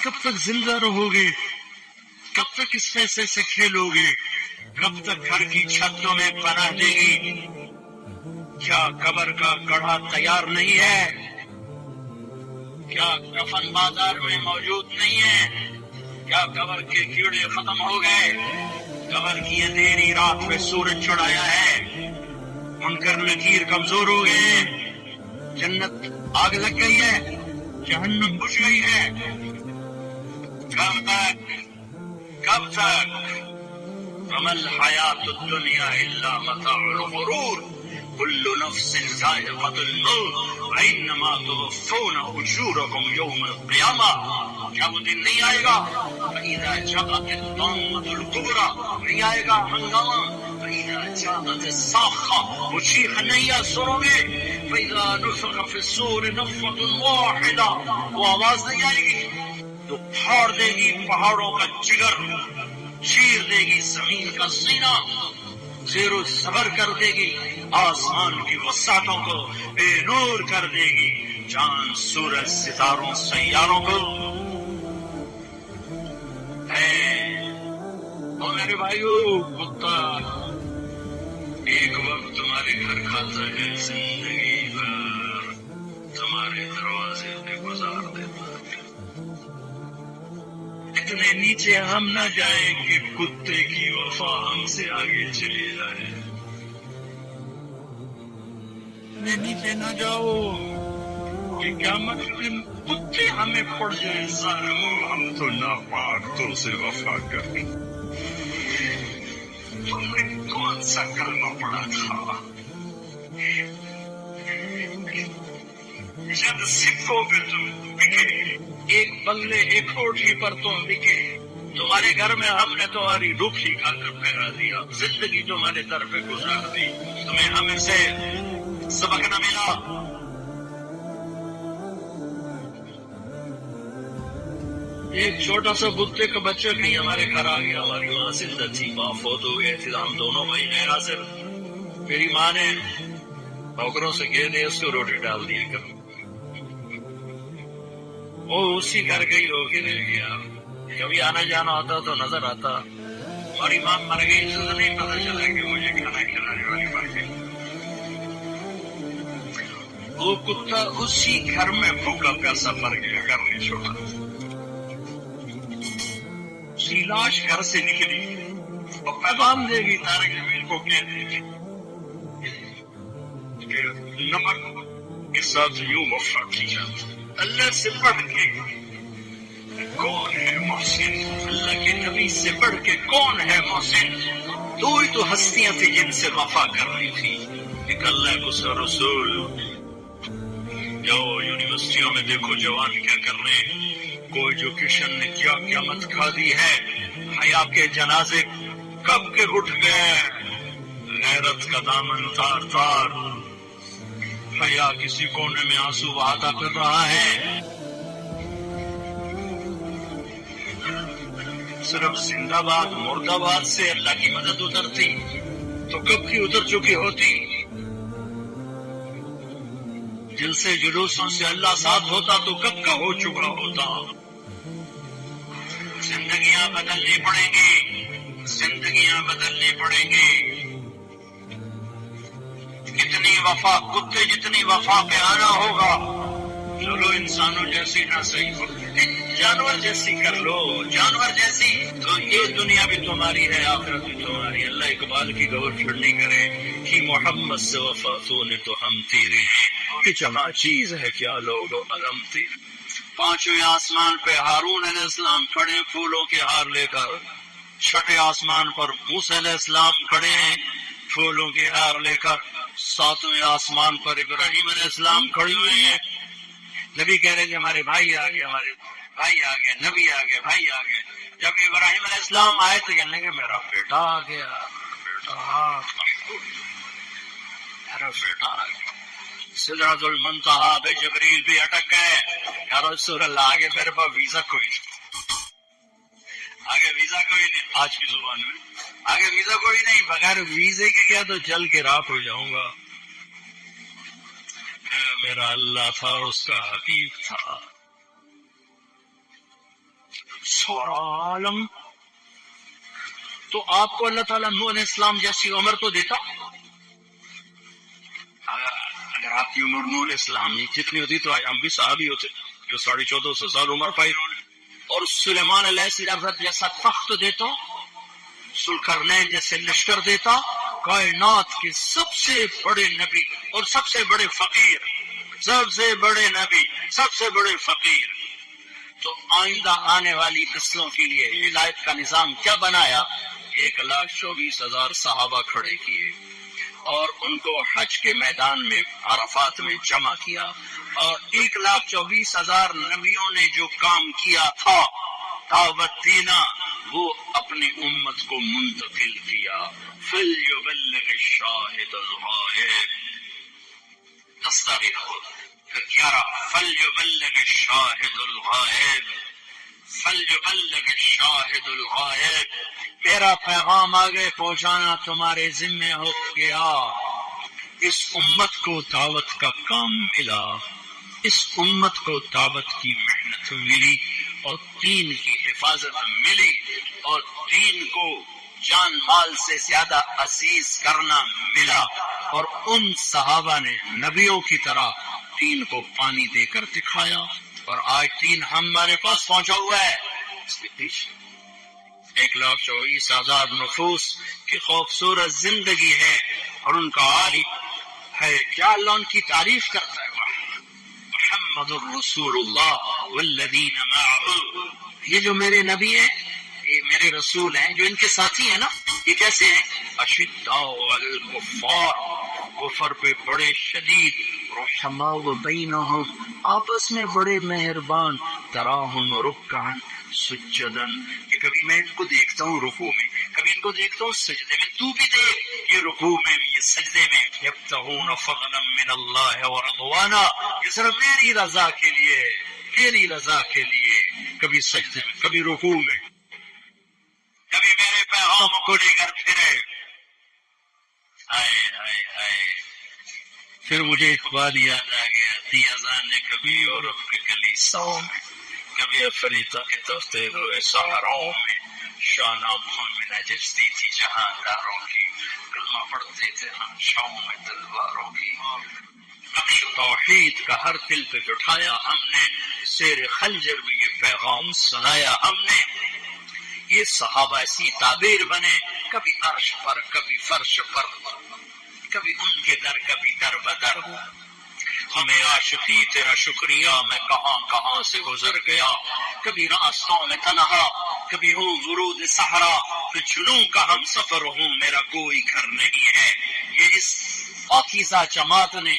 کب تک زندہ رہو گے؟ کب تک اس پیسے سے کھیلو گے؟ کب تک گھر کی چھتوں میں پناہ دے گی؟ کیا قبر کا گڑھا تیار نہیں ہے؟ کیا کفن بازار میں موجود نہیں ہے؟ کیا قبر کے کیڑے ختم ہو گئے؟ قبر کی اندھیری رات میں سورج چڑھایا ہے، منکر نکیر کمزور ہو گئے ہیں، جنت آگ لگ گئی ہے، جہنم بجھ گئی ہے۔ کب تک؟ کب تک؟ وما الحیات الدنیا الا متاع الغرور کل نفس ذائقۃ الموت وانما توفون اجورکم یوم القیامہ۔ کیا وہ دن نہیں آئے گا؟ فاذا جاءت الطامۃ الکبریٰ، نہیں آئے گا ہنگامہ؟ فاذا جاءت الصاخۃ، وہ چیخ نہیں سنو گے؟ فاذا نفخ فی الصور نفخۃ واحدہ، وہ آواز نہیں آئے گی تو پھاڑ دے گی پہاڑوں کا جگر، چیر دے گی زمین کا سینہ، زیر و زبر کر دے گی آسمان کی وسعتوں کو، بے نور کر دے گی چاند سورج ستاروں سیاروں کو۔ اور میرے بھائیو، کتا ایک وقت تمہارے گھر کھاتا ہے، زندگی بھر تمہارے دروازے پہ گزار دیتا ہے۔ اتنے نیچے ہم نہ جائیں کہ کتے کی وفا ہم سے آگے چلی جائے۔ اتنے نیچے نہ جاؤ کہ قیامت میں کتے ہمیں پڑ جائے، ظالموں ہم تو ناپاک تو سے وفا کر۔ تم نے کون سا کلمہ پڑھا تھا جب سکوں پہ تم بکے؟ ایک بنگلے ایک کوٹھی پر تم بکے، تمہارے گھر میں ہم نے تمہاری روکھی کھا کر پہرا دیا، زندگی تمہارے در پہ گزار دی، تمہیں ہمیں سے سبق نہ ملا۔ ایک چھوٹا سا کتے کا بچہ کہیں ہمارے گھر آ گیا، ہماری ماں زندہ تھی، ماں فوت ہو گئے تھے، ہم دونوں بھائی غیر حاضر۔ میری ماں نے نوکروں سے کہہ دیا اس کو روٹی ڈال دیا کرو، وہ اسی گھر گئی ہو کے رہ گیا، کبھی آنا جانا ہوتا تو نظر آتا۔ ہماری ماں مر گئی تو نہیں پتا چلا کہ مجھے کھانا کھلانے والی مر گئی۔ وہ کتا اسی گھر میں بھوکا پیاسا مر گیا، گھر نہیں چھوڑا، اس کی لاش گھر سے نکلی اور پیغام دے گی طارق جمیل کو، کہہ دے گی کہ نمک کے ساتھ یوں وفا کی جاتی۔ اللہ سے بڑھ کے کون ہے محسن؟ اللہ کے نبی سے بڑھ کے کون ہے محسن؟ تو ہی تو ہستیاں تھی جن سے وفا کر رہی تھی، ایک اللہ کو سا رسول۔ جاؤ یونیورسٹیوں میں دیکھو جوان کیا کر رہے ہیں، کو ایجوکیشن نے کیا قیامت کھا دی ہے، حیا کے جنازے کب کے اٹھ گئے، غیرت کا دامن تار تار، حیا کسی کونے میں آنسو بہاتا کر رہا ہے۔ صرف زندہ باد مردہ باد سے اللہ کی مدد اترتی تو کب کی اتر چکی ہوتی، دل سے جلوسوں سے اللہ ساتھ ہوتا تو کب کا ہو چکا ہوتا۔ زندگیاں بدلنی پڑیں گی، زندگیاں بدلنی پڑیں گی۔ کتنی وفا، کتے جتنی وفا پہ آنا ہوگا، چلو انسانوں جیسی نہ صحیح ہو، جانور جیسی کر لو، جانور جیسی، تو یہ دنیا بھی تمہاری ہے، آخرت بھی تمہاری۔ اللہ اقبال کی گور چھڑنی کرے کہ محمد سے وفا تو نے تو ہم تیرے، کہ جمع چیز ہے کیا لوگوں علم تیرے۔ پانچویں آسمان پہ ہارون علیہ السلام کھڑے پھولوں کے ہار لے کر، چھٹے آسمان پر موسیٰ علیہ السلام کھڑے ہیں پھولوں کے ہار لے کر، ساتویں آسمان پر ابراہیم علیہ السلام کھڑے ہوئے ہیں۔ نبی کہہ رہے کہ ہمارے بھائی آ گئے، ہمارے بھائی آ گئے، نبی آ گئے، بھائی آ گئے۔ جب ابراہیم علیہ السلام آئے تو کہنے کہ میرا بیٹا آ گیا، میرا بیٹا آ گیا۔ سدرۃ المنتہا پہ جبریل بھی اٹک گئے، یا رسول اللہ آگے میرے پاس ویزا کوئی نہیں، آگے ویزا کوئی نہیں، آج کی زبان میں آگے ویزا کوئی نہیں، بغیر ویزے کے کیا تو چل کے راہ ہو جاؤں گا۔ میرا اللہ تھا، اس کا حبیب تھا۔ سورا عالم. تو آپ کو اللہ تعالیٰ نوح علیہ السلام جیسی عمر تو دیتا. اگر آپ کی عمر نوح علیہ السلام جتنی ہوتی تو ہم بھی صحابی ہوتے جو 1450 سال عمر پائی انہوں نے. اور سلیمان علیہ السلام جیسا تخت دیتا, ذوالقرنین جیسے لشکر دیتا, کائنات کے سب سے بڑے نبی اور سب سے بڑے فقیر, سب سے بڑے نبی سب سے بڑے فقیر. تو آئندہ آنے والی نسلوں کے لیے ولایت کا نظام کیا بنایا؟ 1,24,000 صحابہ کھڑے کیے اور ان کو حج کے میدان میں عرفات میں جمع کیا, اور 1,24,000 نبیوں نے جو کام کیا تھا دعوت دینا, وہ اپنی امت کو منتقل کیا. فَلْيُبَلِّغِ الشَّاهِدُ الْغَائِبَ. 10 تاریخ ہو پھر 11 فَلْيُبَلِّغِ الشَّاهِدُ الْغَائِبَ. فَلْيُبَلِّغِ الشَّاهِدُ الْغَائِبَ. میرا پیغام آگے پہنچانا تمہارے ذمہ ہو گیا. اس امت کو دعوت کا کام ملا, اس امت کو دعوت کی محنت ملی, اور دین کی حفاظت ملی, اور دین کو جان مال سے زیادہ عزیز کرنا ملا. اور ان صحابہ نے نبیوں کی طرح دین کو پانی دے کر دکھایا, اور آج دین ہمارے پاس پہنچا ہوا ہے. اس کے پیچھے 1,24,000 نفوس کی خوبصورت زندگی ہے, اور ان کا عارف ہے کیا اللہ ان کی تعریف کرتا ہے, محمد الرسول اللہ والذین معه. یہ جو میرے نبی ہیں, یہ میرے رسول ہیں, جو ان کے ساتھی ہیں نا, یہ کیسے ہیں؟ اشداء علی الکفار, کفر پہ بڑے شدید, رحماء بینہم, آپس میں بڑے مہربان, تراہم رکعا سجدا. کہ کبھی میں ان کو دیکھتا ہوں رکوع میں, کبھی ان کو دیکھتا ہوں سجدے میں. تو بھی دیکھ, یہ رکوع میں بھی, یہ سجدے میں. یبتغون فضلا من اللہ ورضوانا, یہ صرف میری رضا کے لیے, میری رضا کے لیے. کبھی سجدے میں, کبھی رکوع میں, کبھی میرے پیغام کو لے کر پھرے. ہائے ہائے ہائے. پھر مجھے ایک بات یاد آ گیا, تھی اذان نے کبھی یورپ کے کلیساؤں میں, کبھی افریقہ کے تختے روئے صحراؤں میں شاہ ناموں میں نجستی تھی جہاں داروں کی, کلمہ پڑھتے تھے ہم شاؤں میں تلواروں کی. نقش توحید کا ہر دل پہ اٹھایا ہم نے, شیر خنجر بھی یہ پیغام سنایا ہم نے. یہ صحابہ ایسی تعبیر بنے, کبھی عرش پر کبھی فرش پر, کبھی ان کے در کبھی در بدر. ہمیں عاشقی تیرا شکریہ, میں کہاں کہاں سے گزر گیا. کبھی راستوں میں تنہا, کبھی ہوں ورود صحرا, تو چنوں کا ہم سفر ہوں, میرا کوئی گھر نہیں ہے. یہ اس پاکیزہ جماعت نے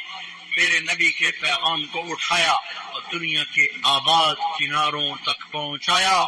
میرے نبی کے پیغام کو اٹھایا اور دنیا کے آباد کناروں تک پہنچایا.